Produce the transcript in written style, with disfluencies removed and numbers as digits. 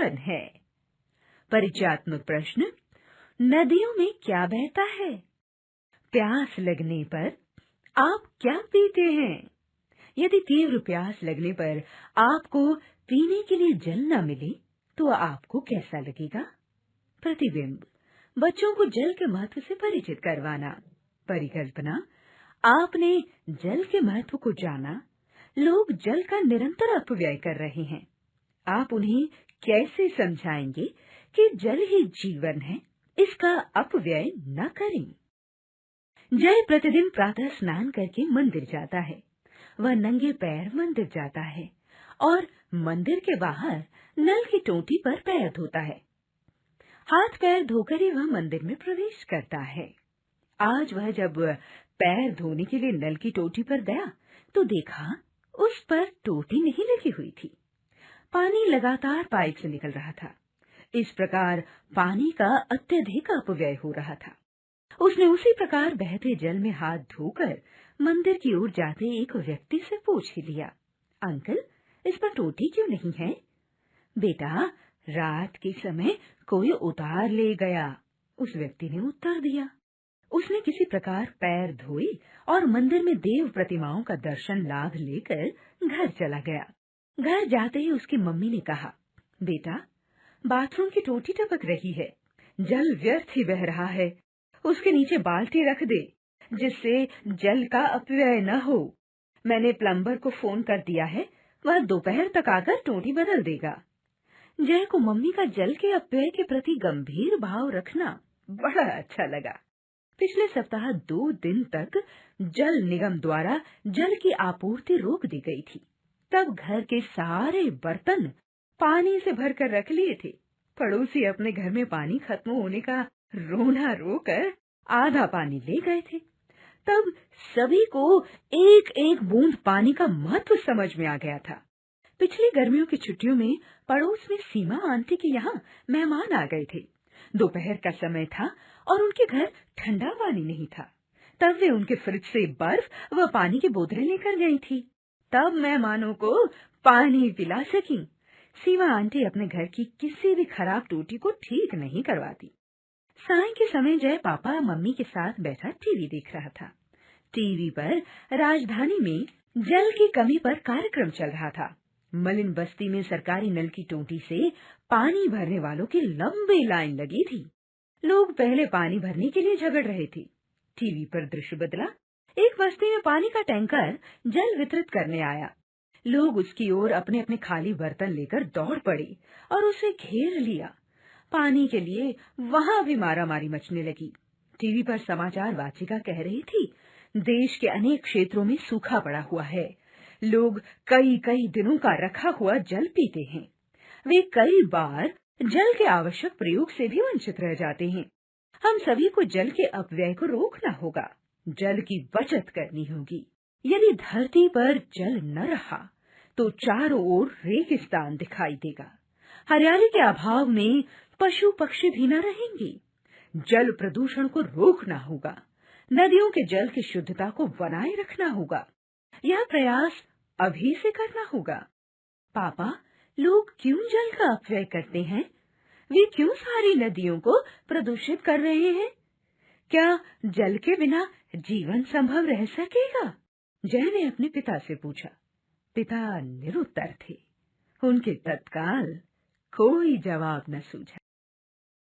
जीवन है। परिचयात्मक प्रश्न। नदियों में क्या बहता है? प्यास लगने पर आप क्या पीते हैं? यदि तीव्र प्यास लगने पर आपको पीने के लिए जल न मिले तो आपको कैसा लगेगा? प्रतिबिंब। बच्चों को जल के महत्व से परिचित करवाना। परिकल्पना। आपने जल के महत्व को जाना। लोग जल का निरंतर अपव्यय कर रहे हैं। आप उन्हें कैसे समझाएंगे कि जल ही जीवन है, इसका अपव्यय न करें। जय प्रतिदिन प्रातः स्नान करके मंदिर जाता है। वह नंगे पैर मंदिर जाता है और मंदिर के बाहर नल की टोंटी पर पैर धोता है। हाथ पैर धोकर ही वह मंदिर में प्रवेश करता है। आज वह जब पैर धोने के लिए नल की टोंटी पर गया तो देखा उस पर टोंटी नहीं लगी हुई थी। पानी लगातार पाइप से निकल रहा था। इस प्रकार पानी का अत्यधिक अपव्यय हो रहा था। उसने उसी प्रकार बहते जल में हाथ धोकर मंदिर की ओर जाते एक व्यक्ति से पूछ ही लिया, अंकल, इस पर टोंटी क्यों नहीं है? बेटा, रात के समय कोई उतार ले गया, उस व्यक्ति ने उत्तर दिया। उसने किसी प्रकार पैर धोए और मंदिर में देव प्रतिमाओं का दर्शन लाभ लेकर घर चला गया। घर जाते ही उसकी मम्मी ने कहा, बेटा, बाथरूम की टोंटी टपक रही है, जल व्यर्थ ही बह रहा है, उसके नीचे बाल्टी रख दे जिससे जल का अपव्यय न हो। मैंने प्लम्बर को फोन कर दिया है, वह दोपहर तक आकर टोंटी बदल देगा। जय को मम्मी का जल के अपव्यय के प्रति गंभीर भाव रखना बड़ा अच्छा लगा। पिछले सप्ताह 2 दिन तक जल निगम द्वारा जल की आपूर्ति रोक दी गई थी। तब घर के सारे बर्तन पानी से भरकर रख लिए थे। पड़ोसी अपने घर में पानी खत्म होने का रोना रोकर आधा पानी ले गए थे। तब सभी को एक एक बूंद पानी का महत्व समझ में आ गया था। पिछली गर्मियों की छुट्टियों में पड़ोस में सीमा आंटी के यहाँ मेहमान आ गए थे। दोपहर का समय था और उनके घर ठंडा पानी नहीं था। तब वे उनके फ्रिज से बर्फ व पानी की बोतलें लेकर गई थी। तब मेहमानों को पानी पिला सकी। सीमा आंटी अपने घर की किसी भी खराब टोंटी को ठीक नहीं करवाती। साय के समय जय पापा मम्मी के साथ बैठा टीवी देख रहा था। टीवी पर राजधानी में जल की कमी पर कार्यक्रम चल रहा था। मलिन बस्ती में सरकारी नल की टोंटी से पानी भरने वालों की लंबी लाइन लगी थी। लोग पहले पानी भरने के लिए झगड़ रहे थे। टीवी पर दृश्य बदला। एक बस्ती में पानी का टैंकर जल वितरित करने आया। लोग उसकी ओर अपने अपने खाली बर्तन लेकर दौड़ पड़े और उसे घेर लिया। पानी के लिए वहां भी मारामारी मचने लगी। टीवी पर समाचार वाचिका कह रही थी, देश के अनेक क्षेत्रों में सूखा पड़ा हुआ है। लोग कई कई दिनों का रखा हुआ जल पीते हैं। वे कई बार जल के आवश्यक प्रयोग से भी वंचित रह जाते हैं। हम सभी को जल के अपव्यय को रोकना होगा। जल की बचत करनी होगी। यदि धरती पर जल न रहा तो चारों ओर रेगिस्तान दिखाई देगा। हरियाली के अभाव में पशु पक्षी भी न रहेंगे। जल प्रदूषण को रोकना होगा। नदियों के जल की शुद्धता को बनाए रखना होगा। यह प्रयास अभी से करना होगा। पापा, लोग क्यों जल का अपव्यय करते हैं? वे क्यों सारी नदियों को प्रदूषित कर रहे हैं? क्या जल के बिना जीवन संभव रह सकेगा? जय ने अपने पिता से पूछा। पिता निरुत्तर थे। उनके तत्काल कोई जवाब न सूझा।